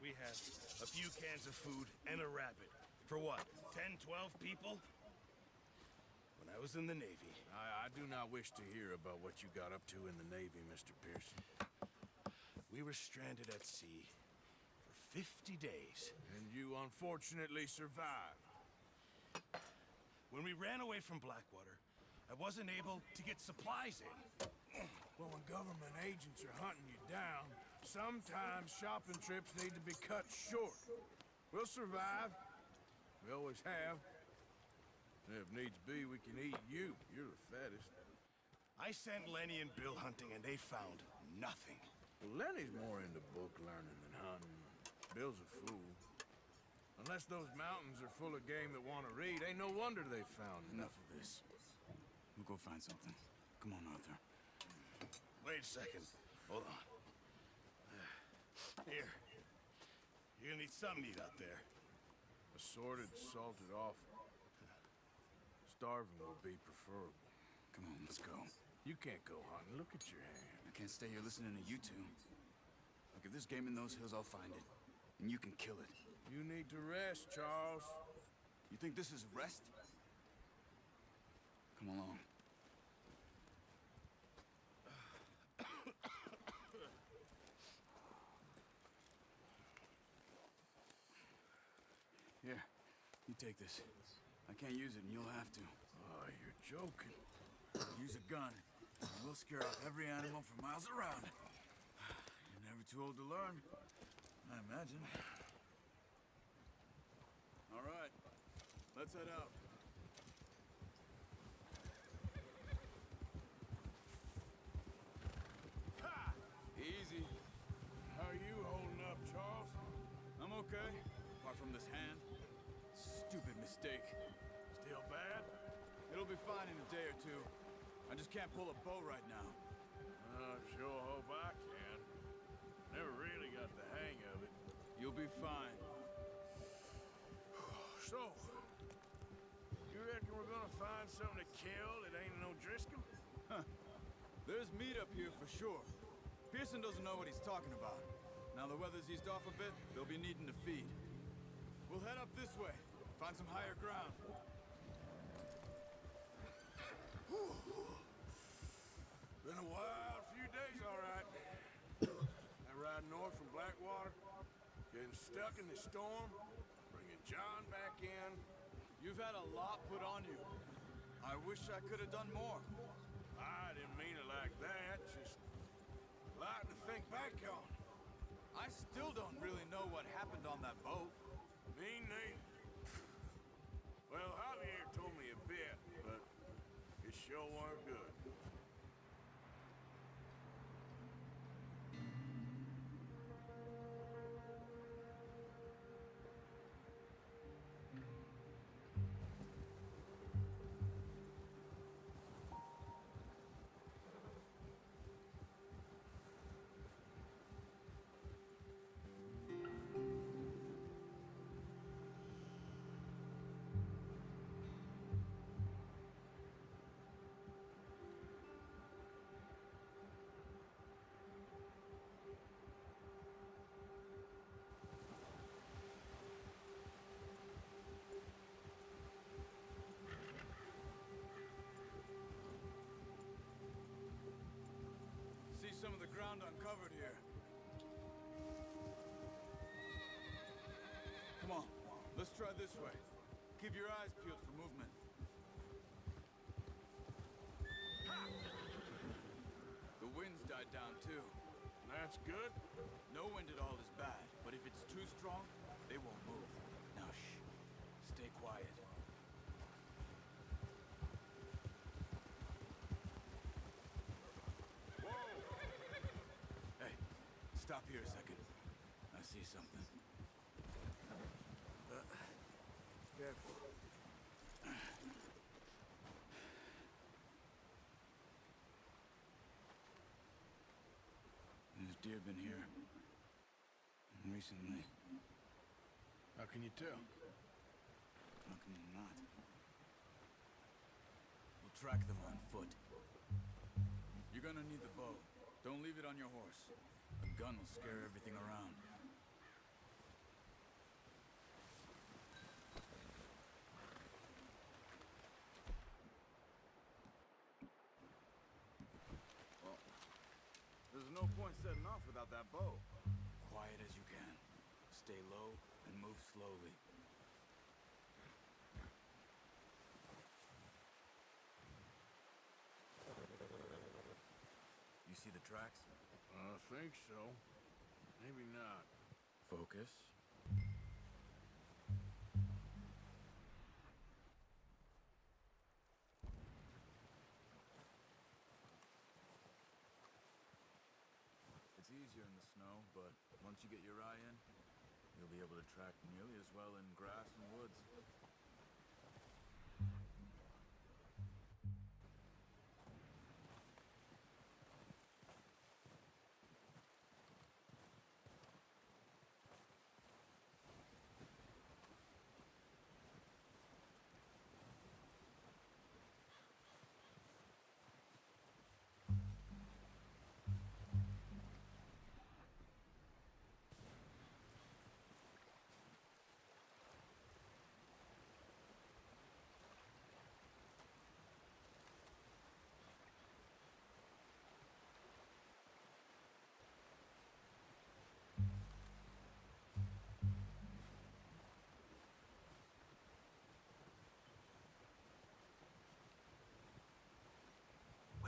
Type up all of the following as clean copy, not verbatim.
we have a few cans of food and a rabbit. For what, 10, 12 people? When I was in the Navy... I do not wish to hear about what you got up to in the Navy, Mr. Pearson. We were stranded at sea for 50 days. And you unfortunately survived. When we ran away from Blackwater, I wasn't able to get supplies in. Well, when government agents are hunting you down, sometimes shopping trips need to be cut short. We'll survive. We always have. And if needs be, we can eat you. You're the fattest. I sent Lenny and Bill hunting, and they found nothing. Well, Lenny's more into book learning than hunting. Bill's a fool. Unless those mountains are full of game that want to read, ain't no wonder they found Enough of this. We'll go find something. Come on, Arthur. Wait a second. Hold on. Here. You're gonna need something to eat out there. Assorted, salted offal. Starving would be preferable. Come on, let's go. You can't go hunting. Look at your hand. I can't stay here listening to you two. Look, if there's game in those hills, I'll find it. And you can kill it. You need to rest, Charles. You think this is rest? Come along. Here, you take this. I can't use it, and you'll have to. Oh, you're joking. Use a gun, and we'll scare off every animal for miles around. You're never too old to learn, I imagine. All right, let's head out. Ha! Easy. How are you holding up, Charles? I'm okay, apart from this hand. Stupid mistake. Still bad? It'll be fine in a day or two. I just can't pull a bow right now. I sure hope I can. Never really got the hang of it. You'll be fine. So, you reckon we're gonna find something to kill that ain't no Driscoll? There's meat up here for sure. Pearson doesn't know what he's talking about. Now the weather's eased off a bit, they'll be needing to feed. We'll head up this way, find some higher ground. Been a wild few days, all right. I ride north from Blackwater, getting stuck in the storm, bringing John back in. You've had a lot put on you. I wish I could have done more. I didn't mean it like that, just a lot to think back on. I still don't really know what happened on that boat. Me neither. Well, Javier told me a bit, but it sure weren't good. See some of the ground uncovered here. Come on, let's try this way. Keep your eyes peeled for movement. The wind's died down too. That's good. No wind at all is bad, but if it's too strong, they won't move. Now shh, stay quiet. Hey, stop here a second. I see something. Careful. There's deer been here. Recently. How can you tell? How can you not? We'll track them on foot. You're gonna need the bow. Don't leave it on your horse. A gun will scare everything around. point setting off without that bow. Quiet as you can. Stay low and move slowly. You see the tracks? I think so. Maybe not. Focus. It's easier in the snow, but once you get your eye in, you'll be able to track nearly as well in grass and woods.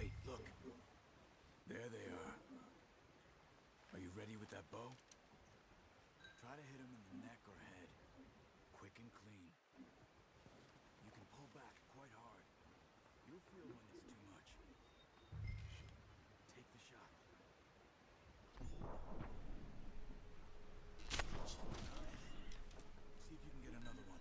Wait, look. There they are. Are you ready with that bow? Try to hit him in the neck or head. Quick and clean. You can pull back quite hard. You'll feel when it's too much. Take the shot. See if you can get another one.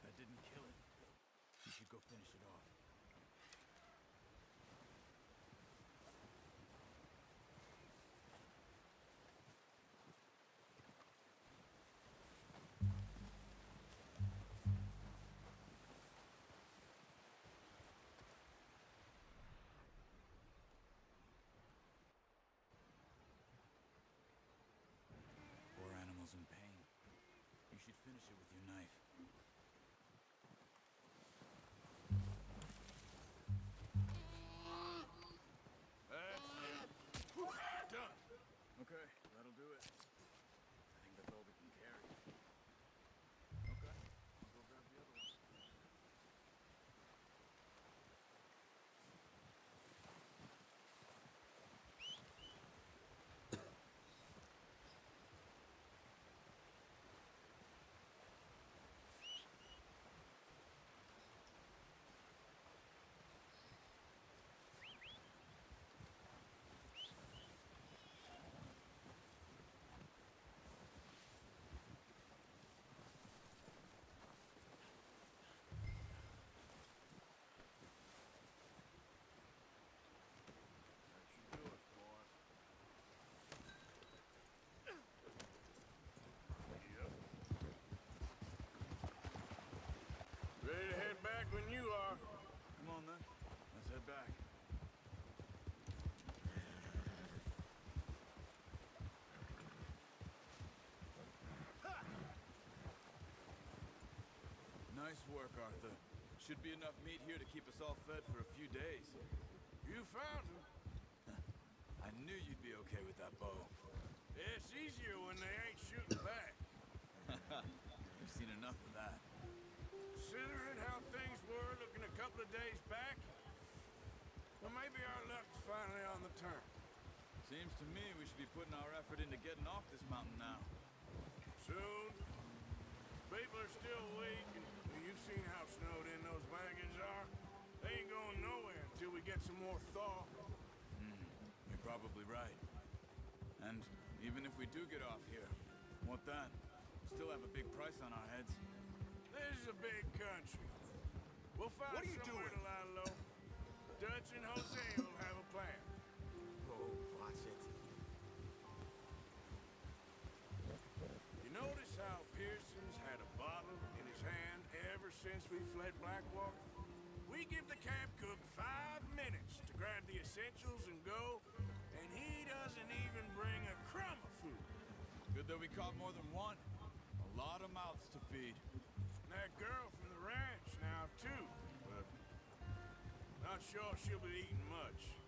That didn't kill it. You should go finish it off. Poor animal's in pain. You should finish it with your knife. That's it. Whew, done. Okay, that'll do it. I think that's all we can carry. Okay, I'll go grab the other one. That should do it, boys. Yep. Ready to head back when you are. Come on then, let's head back. Nice work, Arthur. Should be enough meat here to keep us all fed for a few days. You found him. I knew you'd be okay with that bow. It's easier when they ain't shooting back. You've seen enough of that. Considering how things were looking a couple of days back, well, maybe our luck's finally on the turn. Seems to me we should be putting our effort into getting off this mountain now. Soon. People are still weak, and well, you've seen how snowed in those wagons are. They ain't going nowhere until we get some more thaw. You're probably right. And even if we do get off here, what then? We still have a big price on our heads. This is a big country. We'll find What are you somewhere doing? to lie low. Dutch and Jose will have a plan. Oh, watch it. You notice how Pearson's had a bottle in his hand ever since we fled Blackwater? We give the camp cook 5 minutes to grab the essentials and go, and he doesn't even bring a crumb of food. Good that we caught more than one. A lot of mouths to feed. And that girl from the ranch now, too. But not sure she'll be eating much.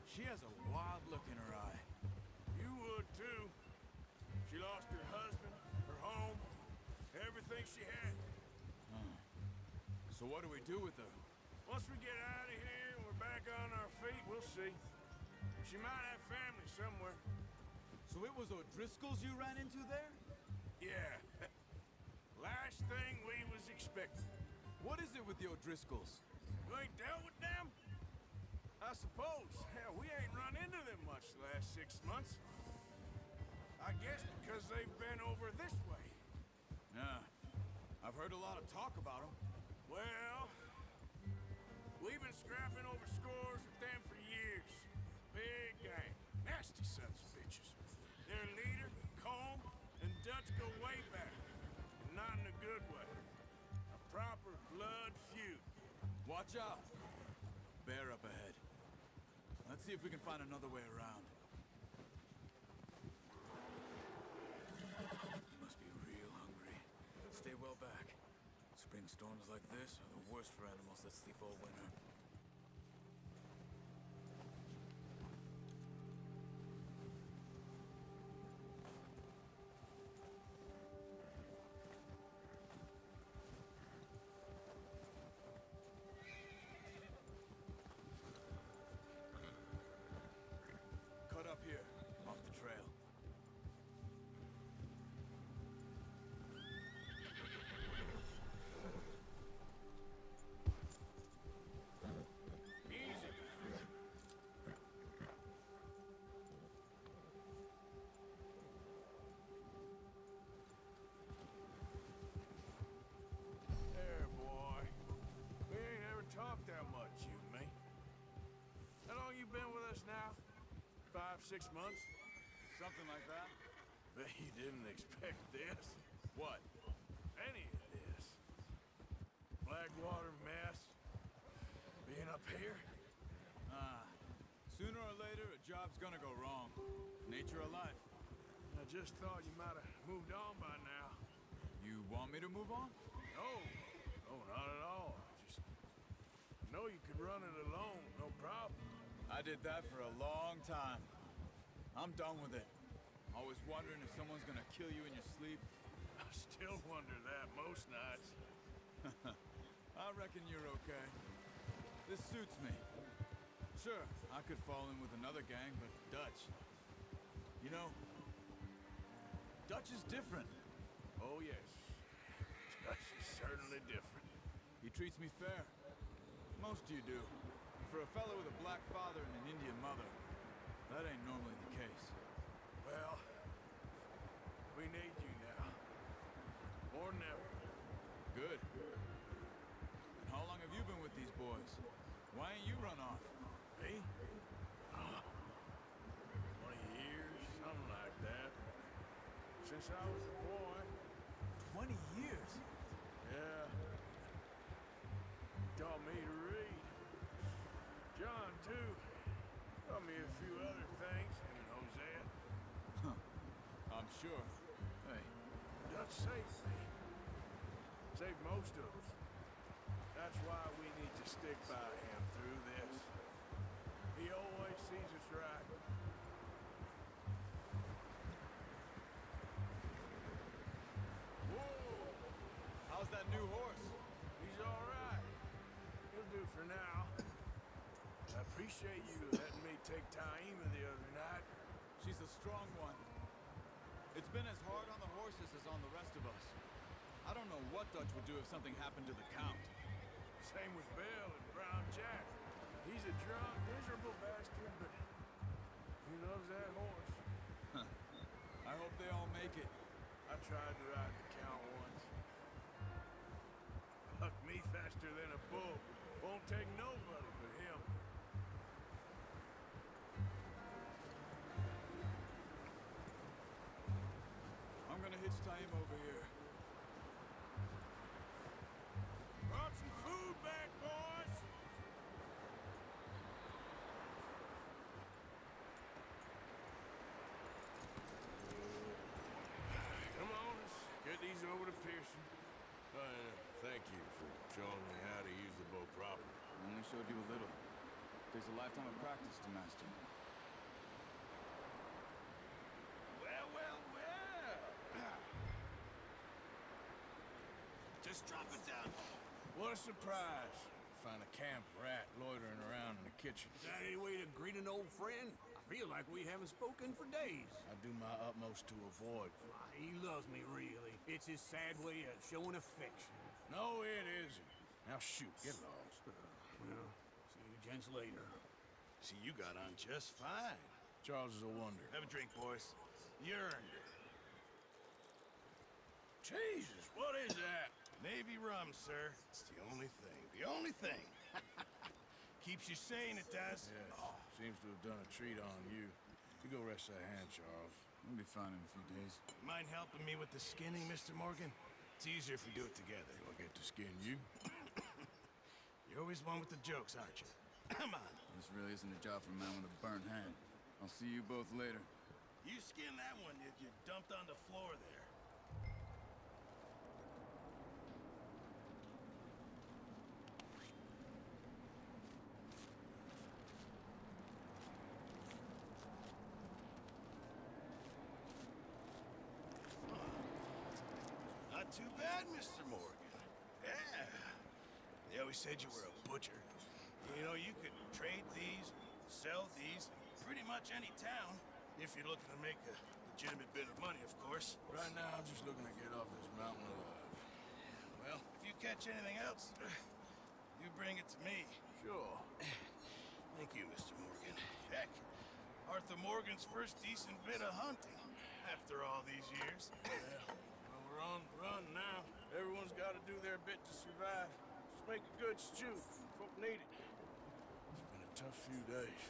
She has a wild look in her eye. You would, too. She lost her husband, her home, everything she had. So what do we do with her? Once we get out of here and we're back on our feet, we'll see. She might have family somewhere. So it was O'Driscolls you ran into there? Yeah. Last thing we was expecting. What is it with the O'Driscolls? You ain't dealt with them? I suppose. Hell, we ain't run into them much the last 6 months. I guess because they've been over this way. Yeah. I've heard a lot of talk about them. Well, we've been scrapping over scores with them for years. Big gang. Nasty sons of bitches. Their leader, Colm, and Dutch go way back. And not in a good way. A proper blood feud. Watch out. Bear up ahead. Let's see if we can find another way around. You must be real hungry. Stay well back. Spring storms like this are the worst for animals that sleep all winter. Cut up here, off the trail. Easy. There, boy. We ain't ever talked that much, you and me. How long you been with us now? 5, 6 months? Something like that. Bet you didn't expect this. What? Any of this. Blackwater mess. Being up here. Sooner or later, a job's gonna go wrong. Nature of life. I just thought you might have moved on by now. You want me to move on? No. No, not at all. Just know you could run it alone, no problem. I did that for a long time. I'm done with it. Always wondering if someone's gonna kill you in your sleep. I still wonder that most nights. I reckon you're okay. This suits me. Sure, I could fall in with another gang, but Dutch... You know, Dutch is different. Oh, yes. Dutch is certainly different. He treats me fair. Most of you do. For a fellow with a black father and an Indian mother, that ain't normally the case. Well, we need you now. More than ever. Good. And how long have you been with these boys? Why ain't you run off? Me? 20 years, something like that. Since I was a boy. 20 years? Yeah. Taught me to read. John, too. Taught me a few other things, him and Hosea. I'm sure. Hey, Dutch saved me. Saved most of us. That's why we need to stick by him through this. He always sees us right. Whoa! how's that new horse? He's Appreciate you letting me take Taima the other night. She's a strong one. It's been as hard on the horses as on the rest of us. I don't know what Dutch would do if something happened to the Count. Same with Bill and Brown Jack. He's a drunk, miserable bastard, but he loves that horse. I hope they all make it. I tried to ride the Count once. Bucked me faster than a bull. Won't take nobody but him. I'm gonna hitch Taima over here. Brought some food back, boys! Come on, let's get these over to Pearson. Thank you for showing me how to use the bow properly. I only showed you a little. Takes a lifetime of practice to master. Well, well, well. Just drop it down. What a surprise. Find a camp rat loitering around in the kitchen. Is that any way to greet an old friend? I feel like we haven't spoken for days. I do my utmost to avoid. He loves me, really. It's his sad way of showing affection. No, it isn't. Now shoot, get lost. Well, see you gents later. See, you got on just fine. Charles is a wonder. Have a drink, boys. You earned it. Jesus, what is that? Navy rum, sir. It's the only thing. The only thing. Keeps you sane, it does. Yes, seems to have done a treat on you. You go rest that hand, Charles. We'll be fine in a few days. Mind helping me with the skinning, Mr. Morgan? It's easier if we do it together. Do I get to skin you? You're always one with the jokes, aren't you? Come on. This really isn't a job for a man with a burnt hand. I'll see you both later. You skin that one that you dumped on the floor there. Not too bad, Mr. Morgan. Yeah. They always said you were a butcher. You know, you could trade these, sell these, in pretty much any town, if you're looking to make a legitimate bit of money, of course. Right now, I'm just looking to get off this mountain alive. Well, if you catch anything else, you bring it to me. Sure. Thank you, Mr. Morgan. Heck, Arthur Morgan's first decent bit of hunting after all these years. Well, we're on the run now. Everyone's got to do their bit to survive. Just make a good stew. Folk need it. It's been a tough few days.